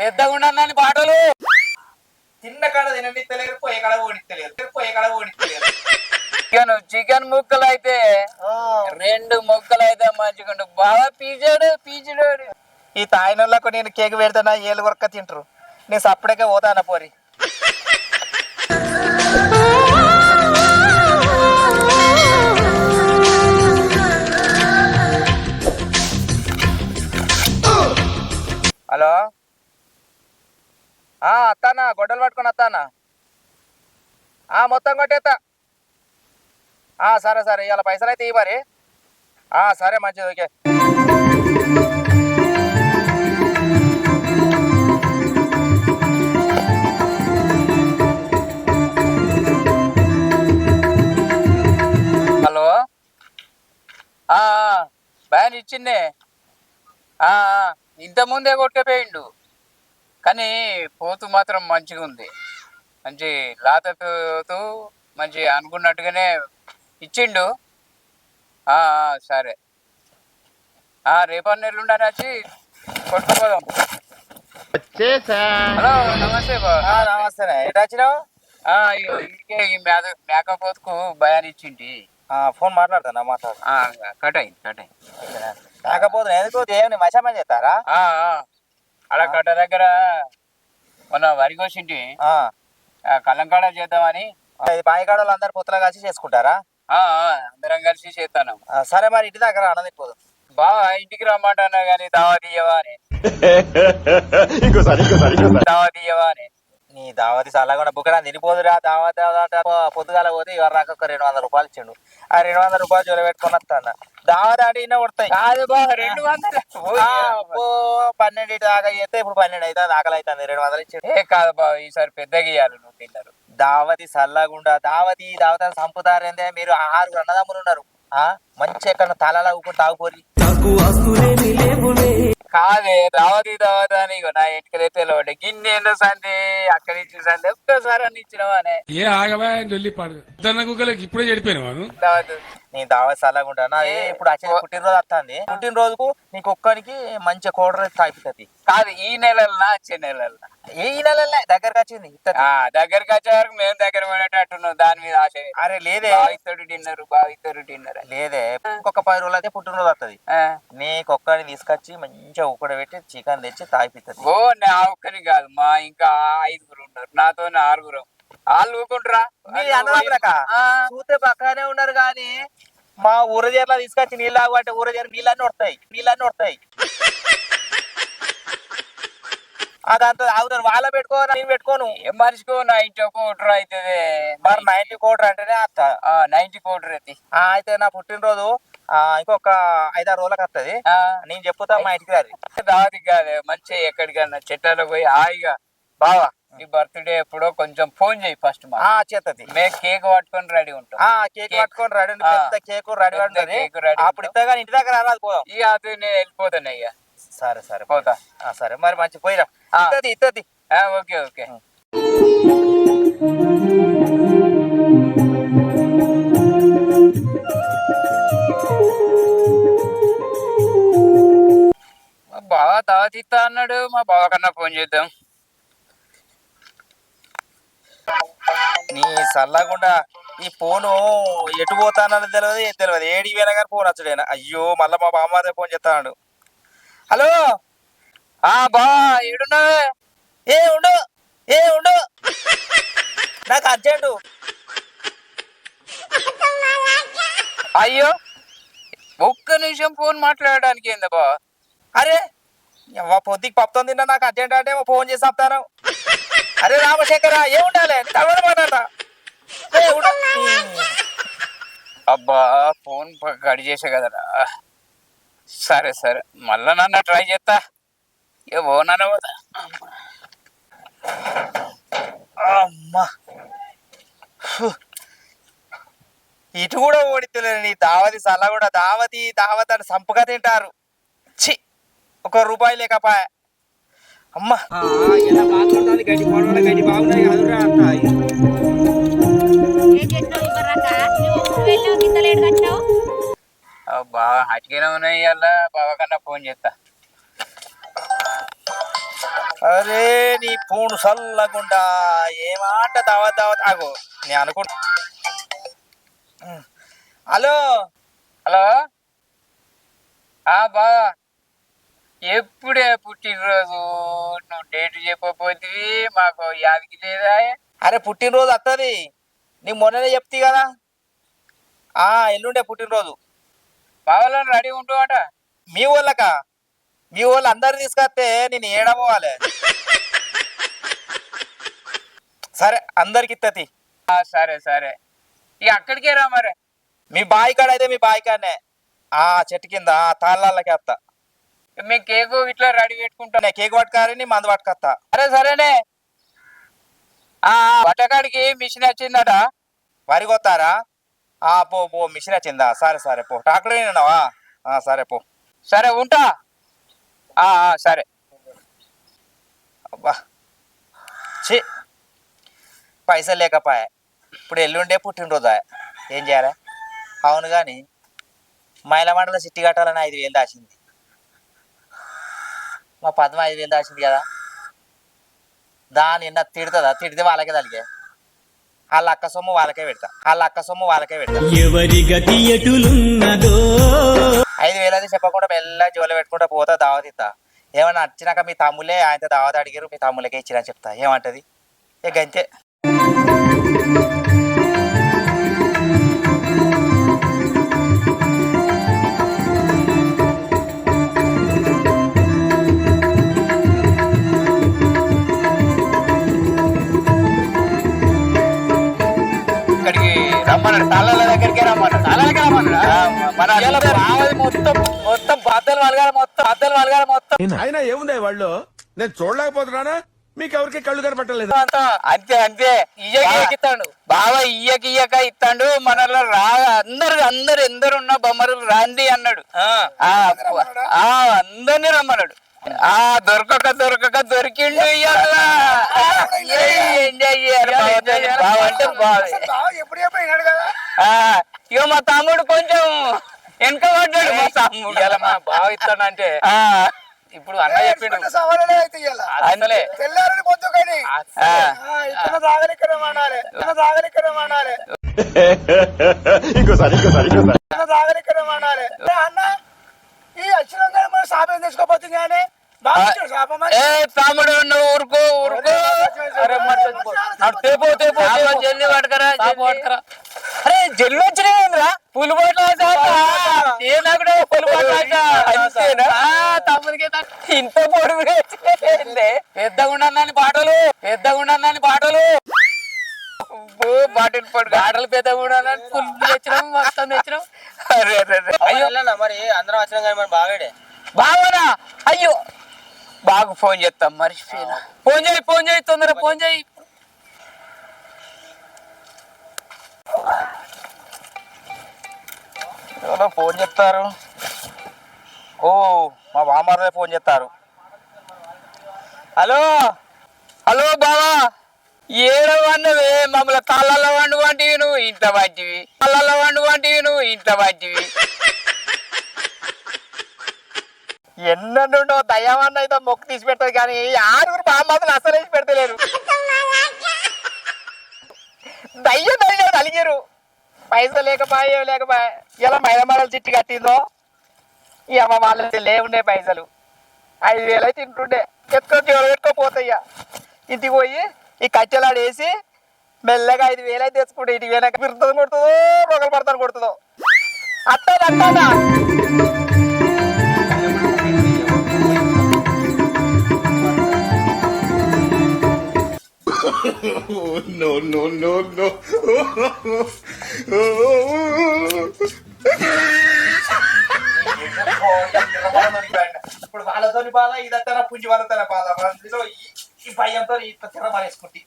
పెద్దగా ఉండని పాటలు తిన్న కాడ తిననిత్తలేరు, పోయే కాడ ఓడిత్తలేరు. చికెన్ ముక్కలు అయితే 2 ముక్కలు అయితే మంచిగా బాగా పీచాడు. ఈ తాయినోళ్ళకు నేను కేక్ పెడతానా ఏళ్ళు కొరక తింటారు. నేను సప్పుడేకే పోతానా పోరి. హలో అత్తానా, గొడ్డలు పట్టుకొని వస్తానా. మొత్తం కొట్టేస్తా. సరే ఇవాళ పైసలు అయితే ఇవ్వ మరి. సరే మంచిది, ఓకే. హలో బ్యాన్ ఇచ్చిందే. ఇంతకుముందే కొట్టుకుపోయిండు, కానీ పోతు మాత్రం మంచిగా ఉంది. మంచి లాతతో మంచి అనుకున్నట్టుగానే ఇచ్చిండు. సరే రేపటి నెల్లుండని వచ్చి కొట్టుకుపోదాం. హలో నమస్తే నమస్తే. ఎటు వచ్చినావు? ఇంకే ఈ మేకపోతుకు భయాన్ని ఇచ్చింటి. ఫోన్ మాట్లాడతానా? కట్ అయింది. మేకపోతు ఎందుకు దేవుని మశామని చేస్తారా? అలా కట్ట దగ్గర మొన్న వరి కోసింటి, కళ్ళంకాడ చేద్దామని. పాయికాడలు అందరు పొత్తులా కలిసి చేసుకుంటారా? అందరం కలిసి చేస్తాను. సరే మరి ఇంటి దగ్గర అన్నదిపోదు. బావా ఇంటికి రమ్మంటున్నా గానీ దావా తీయవా అని. నీ దావతి చల్లకుండా బుక్కడా తినిపోదురా. దావత పొద్దుగాల పోతే ఇవాళ రాక 200 రూపాయలు ఇచ్చిండు. 200 రూపాయలు జోలు పెట్టుకుని వస్తాను. దావత అంటే ఇన్న కొడతాయి. 12 దాకా చేస్తే ఇప్పుడు 12 అవుతుంది. ఆకలి అవుతుంది. 200 ఇచ్చిండు. కాదు బావ, ఈసారి పెద్దగా ఇవ్వాలి. నువ్వు తిన్నారు దావతి చల్లగుండా. దావత సంపుతారేందే మీరు? 6 అన్నదమ్ములు ఉన్నారు. మంచి ఎక్కడ తలలా ఊపుకుంటూ తాగుపోరి. కాదే దావతి అని నా ఇంటికి తెలవండి. గిన్నె సందే అక్కడ ఇచ్చిన సందే ఒక్కసారి అని ఇచ్చినవానే. ఇప్పుడే చెడిపోయిన నీ దావతి చల్లగుంటా. ఇప్పుడు వచ్చే పుట్టినరోజు వస్తుంది. పుట్టినరోజుకు నీకు ఒక్కరికి మంచి కోడర తాగుతుంది. కాదు ఈ నెలలనా వచ్చే నెలలనా? ఈ నెలలే దగ్గరకు వచ్చింది. దగ్గరకు వచ్చే వరకు మేము దగ్గర పడేటట్టున్నాం. దాని మీద ఆశ. అరే లేదే, బావిత్తడు డిన్నర్ లేదే. ఇంకొక 10 రోజులు అయితే పుట్టినరోజు వస్తుంది. నీకొక్కరిని తీసుకొచ్చి మంచిగా ఉక్కడ పెట్టి చికెన్ తెచ్చి తాగిపిస్తుంది. నా ఒక్కరి కాదు, మా ఇంకా 5 ఉన్నారు. నాతో 6. వాళ్ళు ఊకుంటారా? చూస్తే పక్కనే ఉన్నారు కానీ మా ఊరజేర్లా తీసుకొచ్చి నీళ్ళు ఆగబట్టే ఊరజేరు నీళ్ళన్నీ వస్తాయి. అదంతా ఆగుతారు. వాళ్ళ పెట్టుకో, నేను పెట్టుకోను. ఏం మనిషికో 90 కోటర్ అవుతుంది. మరి 90 కోటర్ అంటేనే అత్త. 90 కోటర్ అయితే నా పుట్టినరోజు ఇంకొక 5-6 రోజులకు వస్తుంది. నేను చెప్పుతా మా ఇంటికి రాదు. దావతి కాదు, మంచిగా ఎక్కడికన్నా చెట్లలో పోయి హాయిగా బావా నీ బర్త్డే ఎప్పుడో కొంచెం ఫోన్ చేయి ఫస్ట్. చేస్తుంది. మేము కేక్ పట్టుకొని రెడీ ఉంటాం. కేక్ పట్టుకొని రెడీ పెద్ద కేక్ రెడీ ఉంటుంది. అప్పుడు ఇస్తా కానీ ఇంటి దగ్గర రాదు. పోదాం. అది నేను వెళ్ళిపోతాను. అయ్యా సరే పోతా. సరే మరి మంచి పోయిరా. ఇస్తుంది. ఓకే. మా బావ దావత్ ఇస్తా అన్నాడు. మా బావ కన్నా ఫోన్ చేద్దాం. నీ సల్లగుండా ఈ ఫోను ఎటు పోతానని తెలియదు. ఏడికి పోయినా కానీ ఫోన్ వచ్చాడేనా. అయ్యో మళ్ళా మా బామ్మారే ఫోన్ చేస్తాడు. హలో బా ఏడున్నావే? ఉండు నాకు అర్జెంటు. అయ్యో ఒక్క నిమిషం ఫోన్ మాట్లాడడానికి ఏందా బా? అరే పొద్దుకి పప్పుతో తిన్నా. నాకు అర్జెంట్ అంటే ఫోన్ చేసి చెప్తాను. అరే రామశేఖర ఏముండాలి మాట్లాడతా. అబ్బా ఫోన్ కడి చేసే కదరా. సరే మళ్ళా నన్ను ట్రై చేస్తా. నన్ను పోతా. అమ్మా ఇటు కూడా ఓడితలేదు. నీ దావతి సల్ల కూడా దావతి అని సంపుగా తింటారు. చి ₹1 లేకపాయ. అమ్మా ఎలా బాగుంటుంది. గడ్డి పొడవడ గడ్డి బాగున్నాయి. అదురా బాగా హట్గానే ఉన్నాయి. అలా బావ కన్నా ఫోన్ చేస్తా. అరే నీ పూను సల్లగుండా ఏమాట దావత్ దావత్ ఆగో నేను అనుకుంటా. Hello hello. బావా, ఎప్పుడే పుట్టినరోజు? నువ్వు డేట్ చెప్పకపోతే మాకు యాదికి లేదా? అరే పుట్టినరోజు వస్తుంది, నీ మొన్ననే చెప్తీ కదా. ఎల్లుండే పుట్టినరోజు. బావలను రెడీ ఉంటావట. మీ ఊళ్ళకా? మీ వాళ్ళు అందరు తీసుకొస్తే నేను ఏడపోవాలి. సరే అందరికి ఇత్తతి. సరే సరే, ఇక అక్కడికే రా మరి. మీ బావి కాడ అయితే మీ బావి కాడనే చెట్టు కింద తాళ్ళకి వస్తా. మేము కేకు ఇట్లా రెడీ పెట్టుకుంటాం. కేక్ పట్టుకారని మందు పట్టుకొస్తా. సరే సరేనే. బట్టకాడికి మిషన్ వచ్చిందట. వరి కొత్తారా? పో పో మిషన్ వచ్చిందా? సరే సరే పో. ట్రాక్టర్ అయినావా? సరే పో. సరే ఉంటా. సరే. అబ్బా చి పైసలు లేకపోయా. ఇప్పుడు ఎల్లుండే పుట్టినరోజు ఏం చేయాలి? అవును కానీ మైల మండల చిట్టి కట్టాలని 5,000 దాచింది. మా పద్మ 5,000 దాచింది కదా. దాని నిన్న తిడుతుందా? తిడితే వాళ్ళకే తలిగే. వాళ్ళ అక్క సొమ్ము వాళ్ళకే పెడతా. 5,000 అది చెప్పకుండా మెల్ల జోలు పెట్టుకుంటా పోతా దావతిస్తా. ఏమన్నా వచ్చినాక మీ తమ్ములే ఆయనతో దావత అడిగారు, మీ తమ్ములకే ఇచ్చినా చెప్తా. ఏమంటది? గంతే. ఇక్కడికి రమ్మన్నాడు, తాళ్ళ దగ్గరికి రమ్మన్నాడు. తాళ్ళకి రమ్మన్నాడు. మన మొత్తం మొత్తం బద్దలు వలగాలి మొత్తం. అయినా ఏముంది వాళ్ళు? నేను చూడలేకపోతున్నానా? మీకు ఎవరికి కళ్ళు కనపట్టలేదు? అంతే అంతే. ఇయ్యకిస్తాడు బాబా, ఇయ్యక ఇస్తాడు. మనలో అందరు ఎందరున్న బొమ్మరులు రాంది అన్నాడు. అందరినీ రమ్మన్నాడు. దొరకక దొరికిండు. ఎంజాయ్ చేయాలి అంటే ఇక మా తమ్ముడు కొంచెం వెనక పడ్డాడు. మా తమ్ముడు ఇలా మా బావ ఇస్తాడంటే ఇప్పుడు అన్న చెప్పిండు. తీసుకోపోతుంది తమ్ముడు నువ్వు ఊరుకో జల్లి పట్టుకరా. అరే జల్లు వచ్చినాయిరా పులి తమ్ముడికి ఇంత పొడుగు పెద్దగుండన్నాని పాటలు బాటిల్ పొడుగు ఆటలు పెద్దగా పులి తెచ్చినాం, మొత్తం తెచ్చినాం. మరి అందరం వచ్చినాం కానీ మరి బాగాడే బావనా? అయ్యో బాగా ఫోన్ చేస్తాం, మర్చిపోయినా. ఫోన్ చేయి తొందర ఫోన్ చేయి. ఎవరో ఫోన్ చెప్తారు. మా బామ్మారే ఫోన్ చేస్తారు. హలో బావా, ఏడవన్నవే మమ్మల్ని తాళ్ళల్లో వంటివి నువ్వు ఇంట్లో వంటివి. ఎన్నుండో దయ్యామన్న అయితే మొక్కు తీసి పెడతారు కానీ ఆరుగురు బామ్మతులు అసలు వేసి పెడతలేరు. దయ్యం అలిగారు. పైసలు లేకపోయా ఇలా మైలమరలు చిట్టి కట్టిందో ఈ అమ్మ వాళ్ళకి లేవుండే పైసలు. 5,000 అయితే తింటుండే. ఎత్తుకోపోతాయ్యా. ఇంటికి పోయి ఈ కట్టెలాడు వేసి మెల్లగా 5,000 అయితే తెచ్చుకుంటే ఇంటికి పోయినాక పిరుతుంది కొడుతుందో మొగలు పడతాను కొడుతుందో అట్టదా. ఇప్పుడు వాళ్ళతోని బాధ, ఇదంతా పుంజి వాళ్ళతోనే బాధ. అందులో ఈ భయంతో తిరమరేసుకుంటే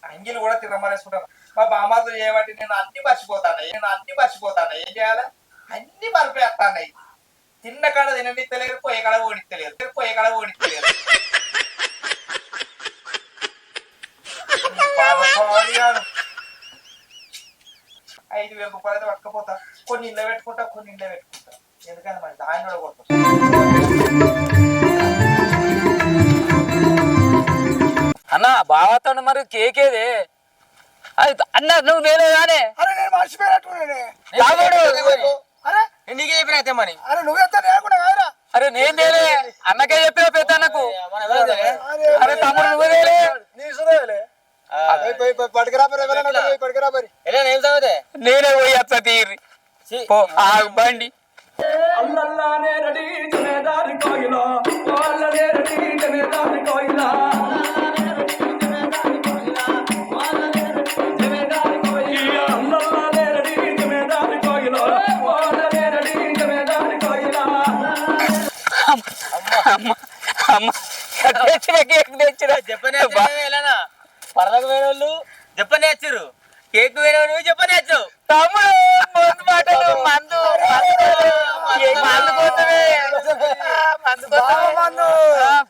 అంగిలు కూడా తిరమరేసుకుంటాను. మా బామ్మతో చేయబట్టి నేను అన్ని మర్చిపోతాను. ఏం చేయాలి? అన్ని మరిపేస్తాను. తిన్న కాడ తిననిత్తలేరు, పోయే కాడ ఓడిత్తలేరు. 5,000 రూపాయలు పట్టుకపోతా. కొన్ని ఇళ్ళ పెట్టుకుంటా. ఎందుకంటే మరి ఆయన కూడా కొడుతుంది. అన్న బావతో మరి కేక్ ఏదే అది అన్న నువ్వు నేనే కానీ అరే నేను మర్చిపోయినట్టున్నానే. అరే నీకే చెప్పిన అయితే మరి అరే నువ్వెత్తా లేకుండా కాదురా. అరే నేను నేనే అన్నకే చెప్పిన పెద్ద అన్నకు అరే తమ్ముడు నువ్వే నేనే నీ సురేలే పట్టుకురా పట్టుకురా మరి ఎలా ఏం చదివితే నేనే పోయి అచ్చ తీరి పో ఆ బండి అమ్మ తెచ్చిన కేక్ తెచ్చిన చెప్పనే వెళ్ళనా పరదకు వేరే వాళ్ళు చెప్పనే వచ్చారు కేక్ వేరే వాళ్ళు చెప్పనే వచ్చావు తమ్ముడు మందు మాటలు మందు మందు కోసమే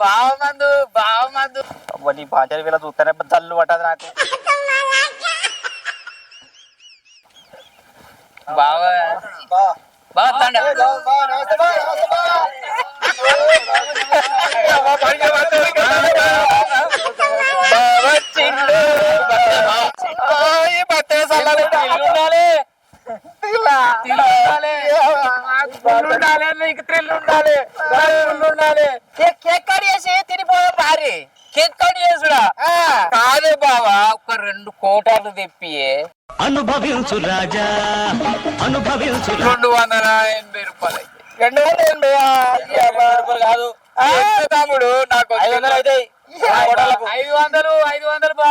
బావ మందు నీ బాధ్యత వీళ్ళ చూస్తేనే జల్లు పట్టదు నాకు బావ బావ తండ కాదే బావా ఒక 2 కోటాలు తెప్పియే అనుభవించు రాజా అనుభవించు 280 రూపాయలు 280 కాదు తమ్ముడు నాకు 500 అవుతాయి 500 బా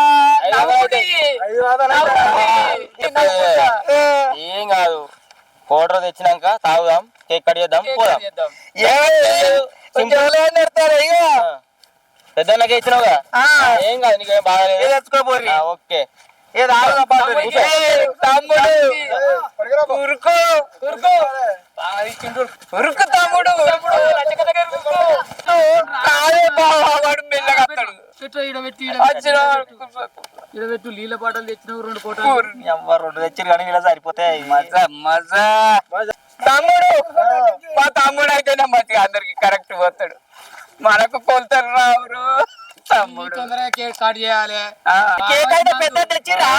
ఏం కాదు కోటర్ తెచ్చినాక తాగుదాం కేక్ కట్ చేద్దాం పోదాం పెద్దలకే ఇచ్చినావుగా ఏం కాదు నీకేం బాగాలేదు తెచ్చుకోబోరి ఓకే ఉరుకు తమ్ముడు ఇడబెట్టు నీళ్ళ పాటలు తెచ్చినావు 2 కోటాలు 2 తెచ్చారు కానీ ఇలా సరిపోతాయి మజా తమ్ముడు మా తమ్ముడు అయితేనే మంచిగా అందరికి కరెక్ట్ పోతాడు మనకు కొలుతారు రావురు తమ్ముడు తొందరగా కేక్ కట్ చేయాలి కేక్ అయితే పెద్ద తెచ్చిరా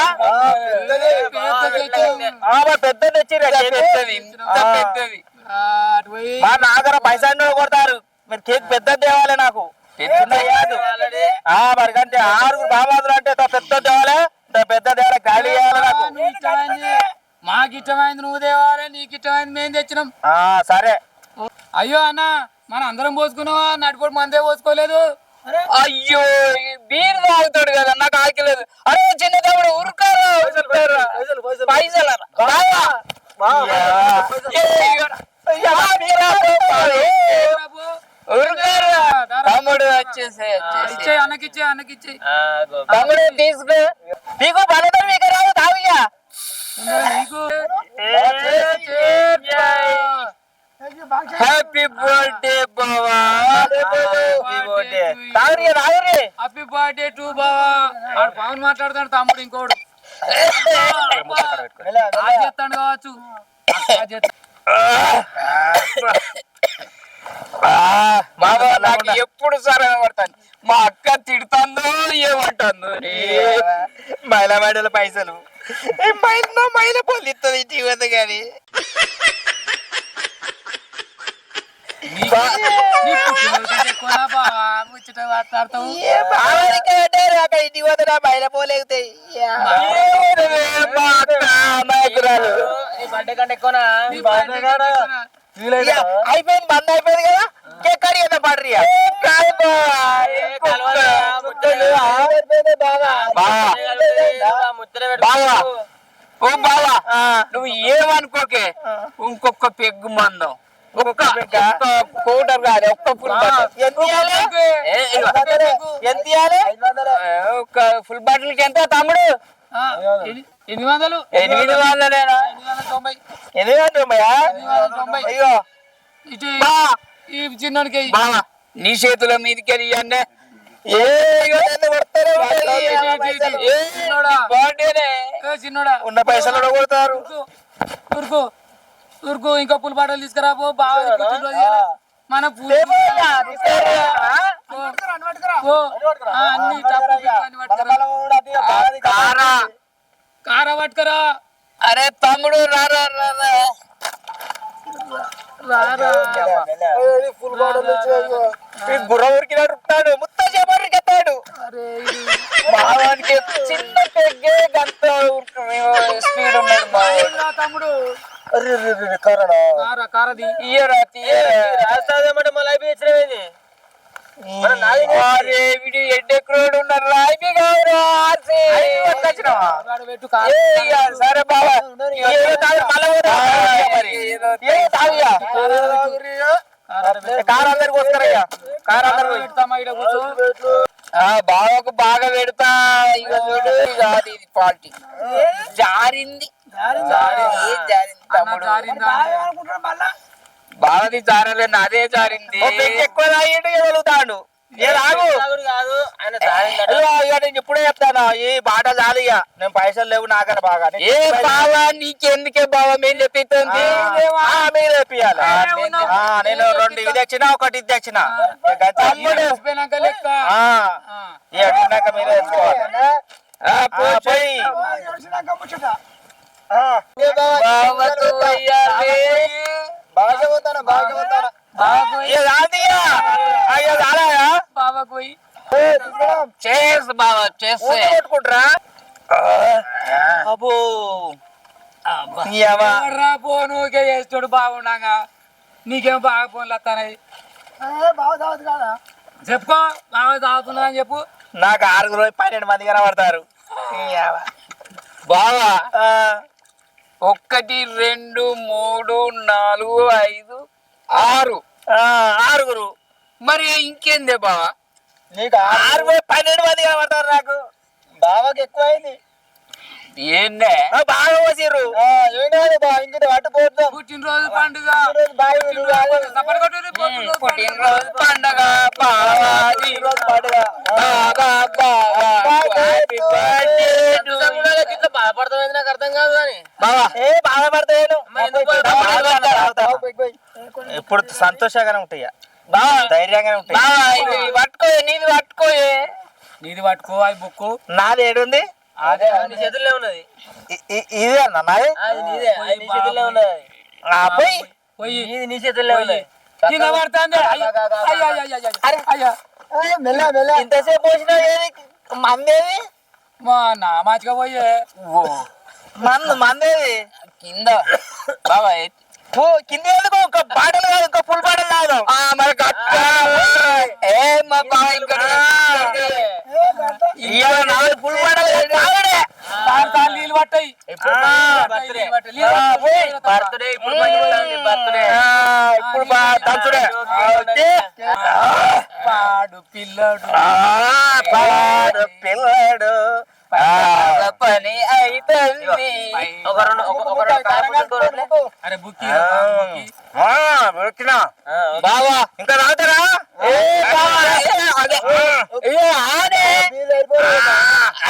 పెద్ద తెచ్చిరా పెద్దది ఇంత పెద్దది అటు పోయి మా నాగర పైసలు కొడతారు మీరు కేక్ పెద్ద తేవాలి నాకు మరికంటే 6 బాబాదులు అంటే పెద్ద తేవాలి పెద్ద తేవాలి గాలి వేయాలి నాకు నువ్వు ఇష్టమైంది మాకు ఇష్టమైంది నువ్వు తేవాలి నీకు ఇష్టమైంది మేము తెచ్చినాం సరే అయ్యో అన్న మనం అందరం పోసుకున్నావా నడిపోడు మందే పోసుకోలేదు అయ్యో బీర్ తాగుతాడు కదా నాకు ఆకలేదు అరే చిన్న తమ్ముడు ఉరుకారు పైసలు ఉరుకారు తమ్ముడు వచ్చేసే అన్నకిచ్చే తమ్ముడు తీసుకో నీకు బలతో మీకు రాదు తాగుయ్యా నీకు హ్యాపీ బర్త్డే బావా హ్యాపీ బర్త్డే టు బావా ఆడు పవన్ మాట్లాడుతాడు తమ్ముడు ఇంకోడు చేస్తాడు కావచ్చు బాబా నాకు ఎప్పుడు సరే పడతాను మా అక్క తిడుతుందో ఏమంటుందో మైల మైడల పైసలు మైల పొల్లిస్తుంది జీవితం కానీ మాట్లాడతావు ఇంటికి పోతే నా మైల పోలేగుతాయి బర్త్డే కంటే ఎక్కువనా అయిపోయింది బంద్ అయిపోయింది కదా కేక్ కట్ చేద్దాం పాడ్రి బావా ఓ బావా నువ్వు ఏమనుకోకే ఇంకొక పెగ్గు మందం ఒక్క కోటర్ కాదు ఒక్క ఫుల్ ఒక ఫుల్ బాటిల్కి ఎంత తమ్ముడు 800 800 అయ్యో ఇటు ఈ చిన్నోడికి బావా నీ చేతుల మీదకి అన్నీ చిన్నోడా బర్త్డేనే చిన్నోడా ఉన్న పైసలు కొడతారు ఊరుకో ఊరుకు ఇంకా పులి పాటలు తీసుకురాబో బాగా పుట్టినరోజు ఇయ్యాల. మన పూజ అన్ని టప్పు గిప్పు అన్ని పట్టుకురా. కార పట్టుకురా. అరే తమ్ముడు రారా గుర్ర ఉరికినాడు ఉంటాడు ముత్త చేపరికెత్తాడు మావానికి చిన్న పెగ్గే గంత స్పీడ్ ఉన్నాడు తమ్ముడు కరడా కారది తీయరా రాస్తాదేమంటే మళ్ళీ అయిపోయింది ఎడ్డెక్రోడు ఉన్నారు రాయిపి కావురా పెట్టు సరే బాబా కారు అందరికి వస్తారయ్యా కారు అందరికి బావకు బాగా పెడతా ఇక చూడు ఇది పార్టీ జారింది తమ్ముడు బావది జారలే నాదే జారింది ఎక్కువ తాగిండు ఎదుగుతాడు నేను ఇప్పుడే చెప్తాను ఈ బాట చాలు ఇక నేను పైసలు లేవు నాకన్నా బాగా ఏ బావా నీకెందుకే బావా మేము చెప్పిస్తుంది మీరు చెప్పియాలి నేను 2 ఇది తెచ్చిన ఒకటి ఇది తెచ్చిన లెక్క ఎట్టినాక మీరే తెచ్చుకోవాలి చేసుకుంటారా అబ్బో ఫోన్ ఊకే చేస్తాడు బాగుండగా నీకేం బాగా ఫోన్లు వస్తాయి చెప్పుకో బాగా తాగుతున్నా అని చెప్పు నాకు 6 రోజు 12 మంది కనబడతారు బావా 1 2 3 4 5 6 6 మరి ఇంకేందే బావా నీకు 6 రోజు 12 మంది కనబడతారు నాకు బావకి ఎక్కువైంది ఏందే బాగా పోసిర్రు ఇంకటి పట్టుకోవద్దాం పుట్టినరోజు పండుగ పుట్టినరోజు పండగ బాధపడతామైంది నాకు అర్థం కాదు కానీ బాధపడతాను ఎప్పుడు సంతోషంగానే ఉంటాయి ధైర్యంగానే ఉంటాయి పట్టుకోయే నీది పట్టుకో అది బుక్కు నాది ఏడుంది అదే నీ చేతుల్లో ఉన్నది ఇదే అన్న నాది నీదే నీ చేతుల్లో ఉన్నది పోయి పోయి ఇది నీ చేతుల్లో ఉన్నది కింద పడుతుంది అయ్యా ఇంతసేపు పోసిన మందేది మా నా మాచిగా పోయే మందేది కింద బాబా కింద ఎందుకు ఒక బాటలు కాదు ఇంకా ఫుల్ బాటలు కాదు మరి మా బావ ఇంకా ఫుల్ బాటలు తాగడే నీళ్ళు పట్టాయి బర్త్డే బర్త్డే ఇప్పుడు తంచుడే పాడు పిల్లడు పాడు పిల్లడు పని అయితుంది అరే బుక్కి వచ్చినా బావా ఇంకా రావుతారా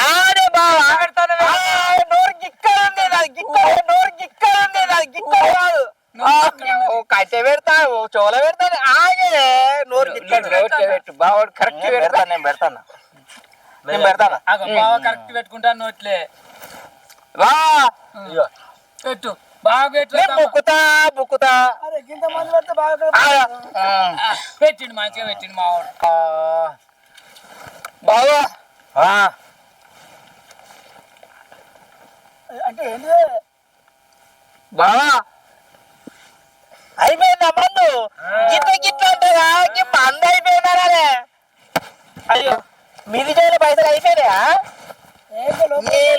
ఆడే బావా నోరు గిక్కలు ఉంది నోరు గిక్కలు ఉంది కాదు ఓ కట్టె పెడతా ఓ చోల పెడతాను ఆగే నోరు గిక్కలు పెట్టు బావ కరెక్ట్ పెడతాను నేను పెడతాను బాగా కరెక్ట్ పెట్టుకుంటాను నోట్లే పెట్టు బాగా బుక్కుతా పెట్టిండు మంచిగా పెట్టిండు మావాడు బావా అంటే ఏంటి బావా అయిపోయిందా మందు గిట్ల ఉంటుందా మందు అయిపోయినారే అయ్యో మీది చేయలే పైసలు అయిపోయినాయా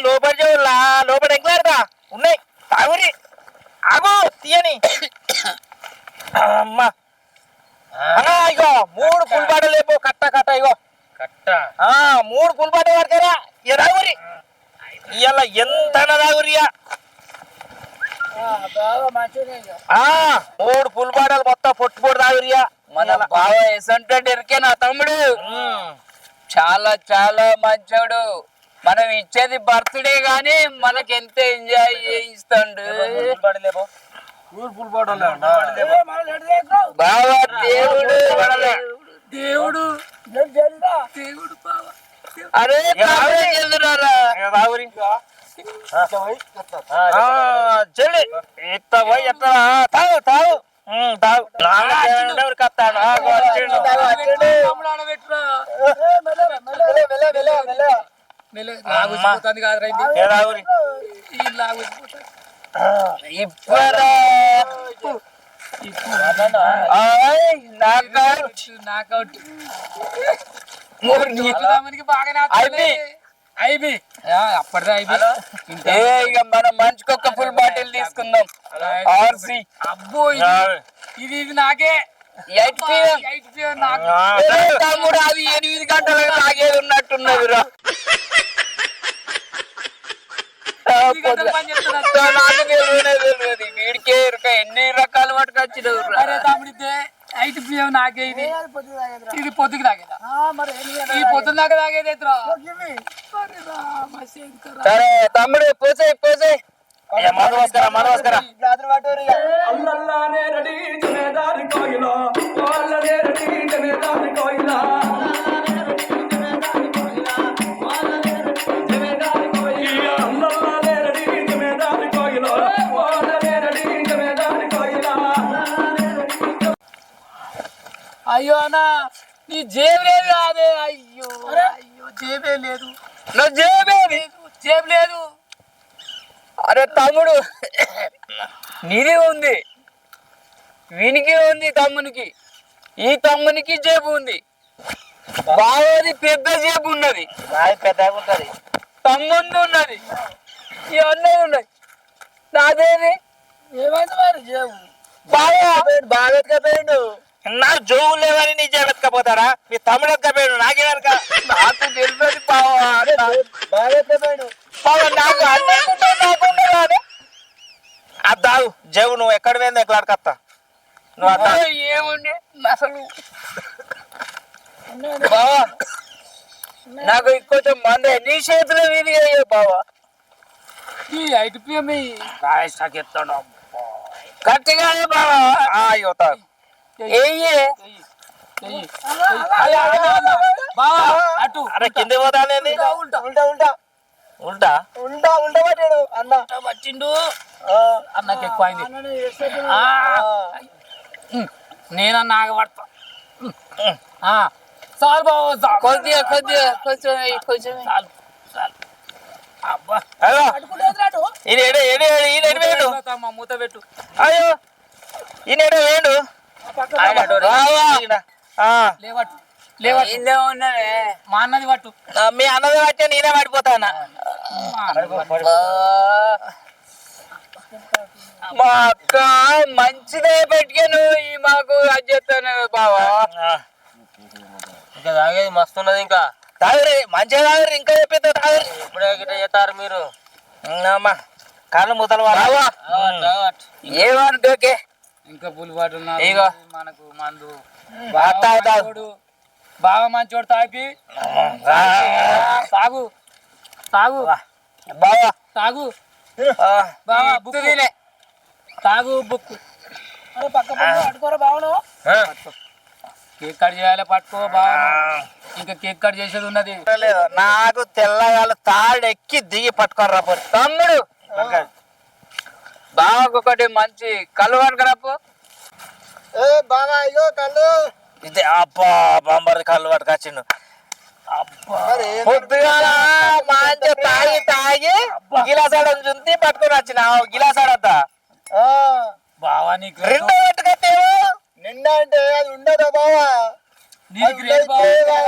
లోపల చెవులా లోపల ఎంకలాడతా ఉన్నాయి తాగురి ఆగు తీయని అమ్మా ఇగో 3 ఫుల్ బాటలు లేపో కట్ట ఇగో కట్ట 3 ఫుల్ బాటలు పడతారా తాగురి ఇవాళ ఎంత తాగురియా 3 ఫుల్ బాటలు మొత్తం పొట్టు తాగురియా మన బావ ఎసంటే ఎరికేనా తమ్ముడు చాలా చాలా మంచోడు మనం ఇచ్చేది బర్త్డే గాని మనకి ఎంత ఎంజాయ్ చేయిస్తాడు బావా దేవుడు దేవుడు దేవుడు బావా అరే ఎదురారా చెల్లి ఇత్త పోయి ఎట్లా తాగు తాగు తాగు కత్తాను తమ్ముడు ఆడబెట్టురా లాగుతుంది కాదురా ఈ లాగుతుంది నాకౌట్ బాగానే ఐబి అప్పటిదా ఐబి ఇక మనం మంచుకొక్క ఫుల్ బాటిల్ తీసుకుందాం ఆర్సి అబ్బో ఇది నాకే 8 PM తమ్ముడు అది 8 గంటలకు తాగేది ఉన్నట్టున్నది రా నాకు తెలియదు వీడికే ఎన్ని రకాలు పట్టుకొచ్చినావు అరే తమ్ముడితే 8 PM నాకే ఇది పొద్దుకి తాగేదా ఈ పొద్దున దాకా తాగేది సరే తమ్ముడు పోసే పోసే మనవస్కరా అయ్యో అన్నా నీ జేబు లేదు కాదే అయ్యో అయ్యో జేబే లేదు నా జేబేది జేబు లేదు అరే తమ్ముడు నీది ఉంది వీనికి ఉంది తమ్మునికి ఈ తమ్మునికి జేబు ఉంది బావది పెద్ద జేబు ఉన్నది పెద్దగా ఉంటది తమ్ముంది ఉన్నది ఈ అన్నది ఉన్నది నాదేది ఏమైంది మరి జేబు బాగా ఎత్తుకపోయిండు నా జోవు లేవని నీ జేబు ఎత్తుకపోతారా మీ తమ్ముడు ఎత్తుకపోయాడు నాకేమనుక నాకు తెలియదు బావా బాగా ఎత్తుకపోయాడు నాకు అన్నీ అద్దావు జేబు నువ్వు ఎక్కడ పోయింది ఎక్కడికత్తా నువ్వు అద్దా ఏముంది అసలు బావా నాకు ఇంకొంచెం మంది నీ చేతిలో వీధి బావా ఈ 8 PM గట్టిగా బావా యువత బావా అటు అరే కింద పోతానేది ఉల్టా ఉల్టా ఉల్టా ఉల్టా ఉల్టా ఉల్టా పట్టాడు అన్న వచ్చిండు అన్నకి ఎక్కువ అయింది నేనన్నా ఆగబడతా చాలు బాబు కొద్దిగా కొంచెం చాలు చాలు అబ్బా ఈయన మూత పెట్టు అయ్యో ఈయన వేయండు లేవట్టు లేవట్టు మా అన్నది పట్టు మీ అన్నది పట్టే నేనే పడిపోతానా మా అక్క మంచిదే పెట్టుకెను ఈ మాకు అది చెప్తాను బావా ఇంకా తాగేది మస్తున్నది ఇంకా తాగరి మంచిగా తాగరు ఇంకా చెప్పేది తాగరు ఇప్పుడే గిట్ట చేస్తారు మీరు అమ్మా కాళ్ళు మూతలు వాడావా ఏమనుకోకే ఇంకా పులిపాటు ఇగో. మనకు మందు తాగు. బాగా మంచోడు తాపి తాగు తాగు బావా తాగు బావా బుక్ తాగు బుక్ కేక్ కట్ చేయాలి పట్టుకో బాగా ఇంకా కేక్ కట్ చేసేది ఉన్నది లేదు నాకు తెల్లగాళ్ళు తాడెక్కి దిగి పట్టుకోరా తమ్ముడు బావకొకటి మంచి కళ్ళు పట్టుకురాపు బాగా అయ్యో కళ్ళు ఇదే అబ్బా బాంబర్ కళ్ళు పట్టుకొచ్చిండు పొద్దుగాల మంచి తాగి గిలాసాడని చుంతి పట్టుకొని వచ్చిన గిలాసాడద్దా బావా నీకు రెండు పట్టుకొచ్చేవు నిండా అంటే అది ఉండదా బావా నీకు రేట్ బాగా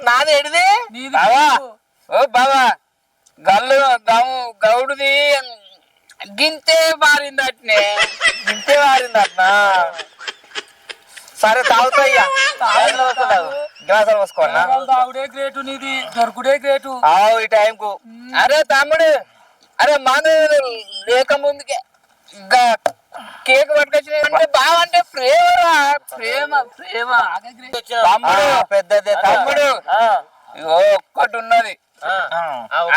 నాది ఎడిది నీది బావా రేటు. ఓ బావా గల్లు గౌడుది గింతే మారింది అట్నే ఇంతే వారిందట్నా సరే తాగుతా ఇయ్య. గ్లాసులు పోసుకోండి తాగుడే గ్రేటు నీది దొరుకుడే గ్రేటు ఆవు ఈ టైంకు అరే తమ్ముడు అరే మన లేక ముందుకే కేక్ పట్టుకొచ్చిన బావంటే ప్రేమరా ప్రేమ ప్రేమ తమ్ముడు పెద్దదే తమ్ముడు ఇగో ఒక్కటి ఉన్నది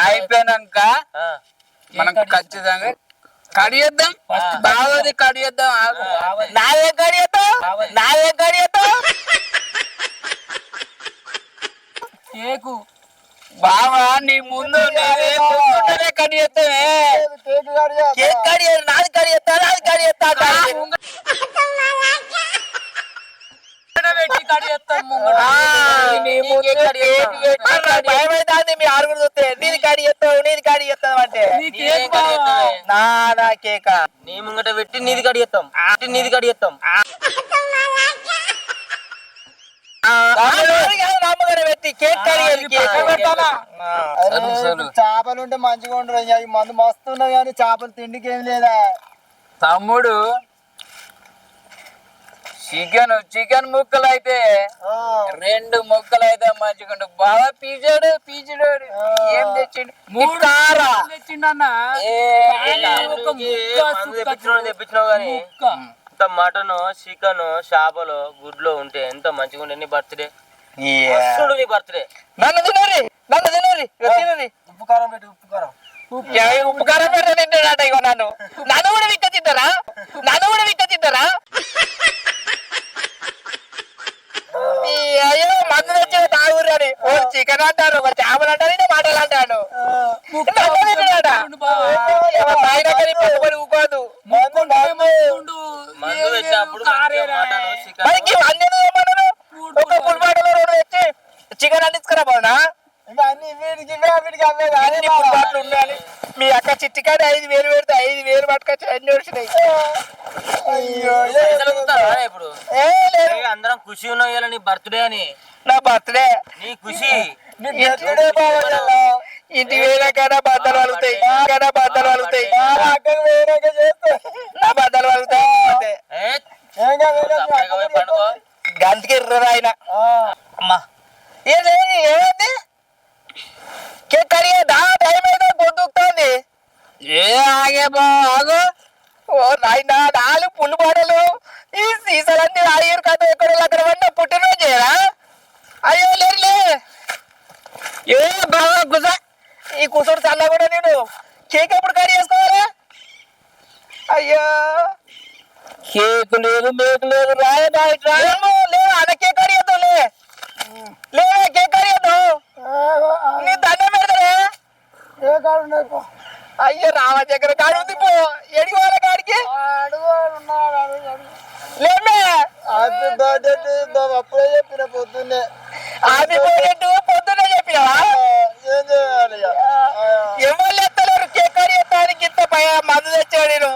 అయిపోయినాక మనం ఖచ్చితంగా కడియేద్దాం బావది కడియేద్దాం నాదే కడియేద్దాం కేకు బావా నీ ముందు కడియేద్దామే కేక్ కడియేది నాది కడియేస్తా పెట్టి కడియేస్తాం భయమైతే మీ ఆరుగురు చూస్తే నీది కడియేస్తావు అంటే నీ కేక్ బావా. నా కేక నీ ముంగట పెట్టి నీది కడియేస్తాం పెట్టి కేక్ చేపలు ఉంటే మంచిగా ఉండరు అవి మందు మస్తు ఉన్నాయి కానీ చేపలు తిండికి ఏం లేదా తమ్ముడు చికెన్ ముక్కలు అయితే 2 ముక్కలు అయితే మంచిగా బాగా పీచాడు ఏం తెచ్చిండు తెచ్చిండన్నా తెప్పించినావు కానీ ఇంత మటన్ చికెన్ చేపలు గుడ్లు ఉంటే ఎంత మంచిగా ఉండే నీ బర్త్డే నీ బర్త్డే నన్ను తినరి ఉప్పు కారం పెట్టి ఉప్పు కారం పెడితే తింటాడట ఇగో నన్ను కూడా విక్క తింటారా అయ్యో మందు తెచ్చి తాగురని చికెన్ అంటారు చేపలు అంటారు మాటలు అంటాడు ఊకోదు పుల్పాటలో 2 తెచ్చి చికెన్ అందించుకురా బాగునా ఇంకా అన్ని వీడికి ఉండాలి మీ అక్క చిట్టికాడ 5,000 పెడితే 5,000 పట్టుకొచ్చి అన్ని వచ్చినాయి ఇప్పుడు అందరం ఖుషి ఉన్నావు నీ బర్త్డే అని నా బర్త్డే నీ ఖుషి ఇంటి వేరే బద్దలు వలుగుతాయి నా బద్దలు వలుగుతాయి గంతకి ఆయన అమ్మా ఏమైంది కేక్ కడిగేదా టైం అయితే గొంతుకుతుంది ఆగే బాగు ఓ నాయన 4 పుల్లు పాటలు ఈ సీసాలన్నీ ఆగిరు కదా అక్కడ పడిన పుట్టినరోజేరా అయ్యో లేరులే ఏ బాగా ఈ కూతురు చల్ల కూడా నేను కేక్ ఎప్పుడు కడి చేసుకోవాలా అయ్యో కేక్ లేదు మేకు లేదు లేదు అన్న కేక్ కడిగేద్దాం లే కేక్ కడిగేద్దాం నీ దండం పెడతారే అయ్యో రామచక్ర కాడు ఉంది పో ఎడికి వాళ్ళ కాడికి లేమే అప్పుడే చెప్పిన పొద్దున్నే అది పోయేట్టు పొద్దున్నే చెప్పినావా ఏం చేయాలి ఎవరు ఎత్తలేరు కేక్ కడిగేస్తానికి ఇంత మందు తెచ్చాడు నేను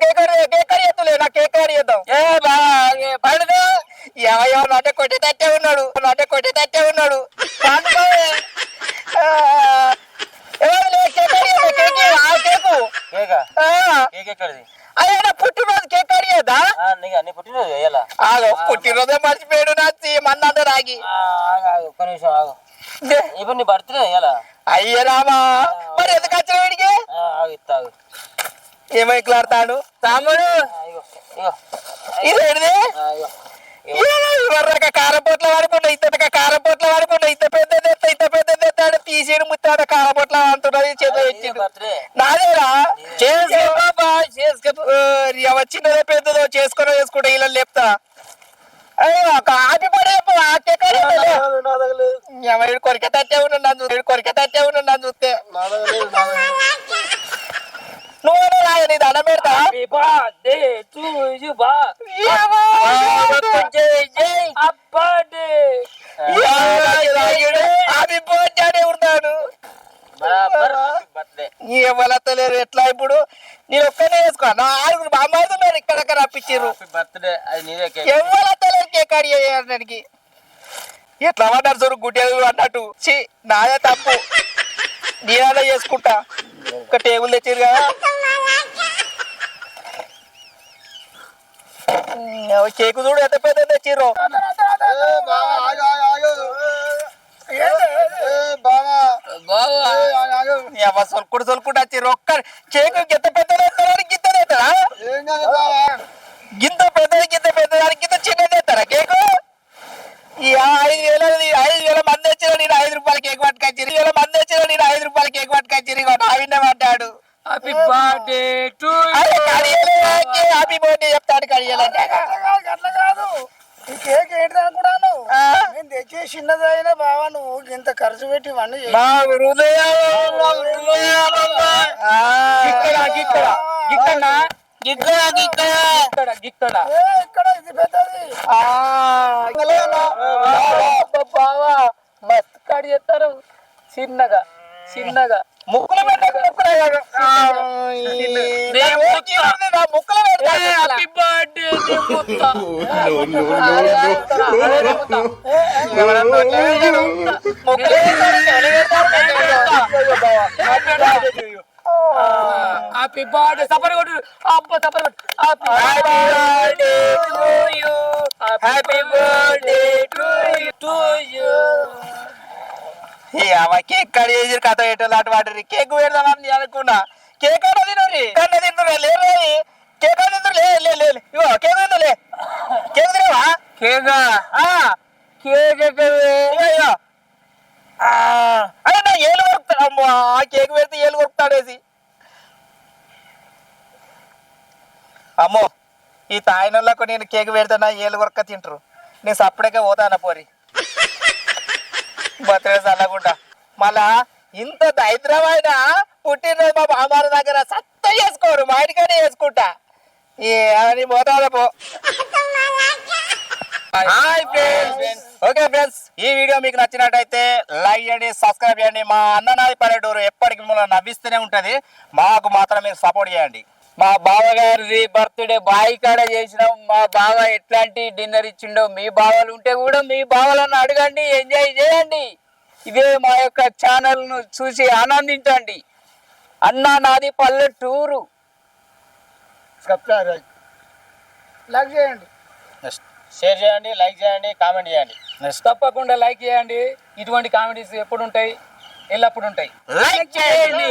కేక్ కడిగేత్తలే నా కేక్ కడిగేద్దాం పడదు ఎవయో నట కొట్టి తట్టే ఉన్నాడు అయ్యా పుట్టినరోజు కేక్ కడిగేదా పుట్టినరోజే మర్చిపోయాడు నా మన్నంతా రాగి ఒక్క నిమిషం ఆగు ఇప్పుడు నీ బర్త్డే అయ్యే రామా మరి ఎందుకు వచ్చిన వీడికి ఏమైక్లాడతాడు తమ్ముడు ఇది కారపొట్ల వాడుకుంటా ఇంత పెద్ద తెస్తాడు తీసేడు ముత్తాడు కారపొట్ల అంటున్నది చేతిలో ఇచ్చిండు నాదేరా చిన్నదో పెద్దదో చేసుకుంటా ఇలా లేపుతా అయ్యో ఆపి పడే కొరికే తట్టే ఉన్నాడు నన్ను చూస్తే నువ్వు రాయ నీ దండం పెడతా ఉన్నాడు ఎవరత్తలేరు ఎట్లా ఇప్పుడు నేను ఒక్కనే వేసుకో నా 6 బామ్మాడుతున్నారు ఇక్కడ రప్పించారు ఎవరత్తలేరు కేక్ అడిగేయడానికి ఎట్లా పడ్డారు చూడు గుడ్డెలు అన్నట్టు నాదే తప్పు నేనే చేసుకుంటా ఒక టేబుల్ తెచ్చారు కదా కేకు చూడు ఎంత పెద్ద తెచ్చిర్రు సొలుకుంటూ వచ్చిర్రు ఒక్క కేకు గింత పెద్దది గింత పెద్దదానికి గింత చిన్నది ఎత్తారా కేకు ఈ 5,000 మంది వచ్చిన నేను 5 రూపాయల కేక్ పట్టుకొచ్చి 5,000 మంది వచ్చిన నేను 5 రూపాయల కేక్ పట్టుకొచ్చి నా విన్న పడ్డాడు happy birthday to happy birthday చెప్తాడు కడియాలంటే అట్లా కాదు ఈ కేక్ ఏంటి అనుకున్నాను నేను తెచ్చి చిన్నది అయినా బావా నువ్వు ఇంత ఖర్చు పెట్టి ఇవన్నీ చేసి- మా హృదయాలు ఇక్కడ ఇది పెద్దది బావా మస్తు కాడి చేస్తారు చిన్నగా చిన్నగా ముక్కులు పెట్టకు ముక్కులు happy birthday happy birthday supper కొట్టు అబ్బా సపర్ కొట్టు happy birthday to you cake కడి చేసి కథ పెట్టాలి అటు వాటి కేక్ పెడదామని అనుకున్నా కేక్ ఆడ తినరి కన్న తింటున్నా లేదు కేక్ ఆడ తింటు ఇగో కేక్ తింటులే కేక్ తినవా కేగా కేక్ ఇగో అదే నా ఏలు కొరుకుతాడు అమ్మో ఆ కేక్ పెడితే ఏలు కొరుకుతాడేసి అమ్మో ఈ తాయినోళ్ళకు నేను కేక్ పెడతానా ఏలు కొరక తింటారు నేను సప్పుడేకే పోతానా పోరి బర్త్డే చల్లకుండా మళ్ళా ఇంత దరిద్రమైన పుట్టినరోజు మా బామ్మారి దగ్గర సత్త చేసుకోరు మా ఇంటికనే చేసుకుంటా అని పోతాదా పో హాయ్ ఫ్రెండ్స్ ఓకే ఫ్రెండ్స్ ఈ వీడియో మీకు నచ్చినట్టయితే లైక్ చేయండి సబ్స్క్రైబ్ చేయండి మా అన్ననాది పల్లెటూరు ఎప్పటికి మిమ్మల్ని నవ్విస్తూనే ఉంటది మాకు మాత్రం మీరు సపోర్ట్ చేయండి మా బావగారిది బర్త్డే బాయి కాడ చేసినాం మా బావ ఎట్లాంటి డిన్నర్ ఇచ్చిండో మీ బావలు ఉంటే కూడా మీ బావలను అడగండి ఎంజాయ్ చేయండి ఇదే మా యొక్క ఛానల్ ను చూసి ఆనందించండి అన్నా నాది పల్లెటూరు సబ్స్క్రైబ్ లైక్ చేయండి షేర్ చేయండి లైక్ చేయండి కామెంట్ చేయండి తప్పకుండా లైక్ చేయండి ఇటువంటి కామెడీస్ ఎప్పుడు ఉంటాయి ఎల్లప్పుడు ఉంటాయి లైక్ చేయండి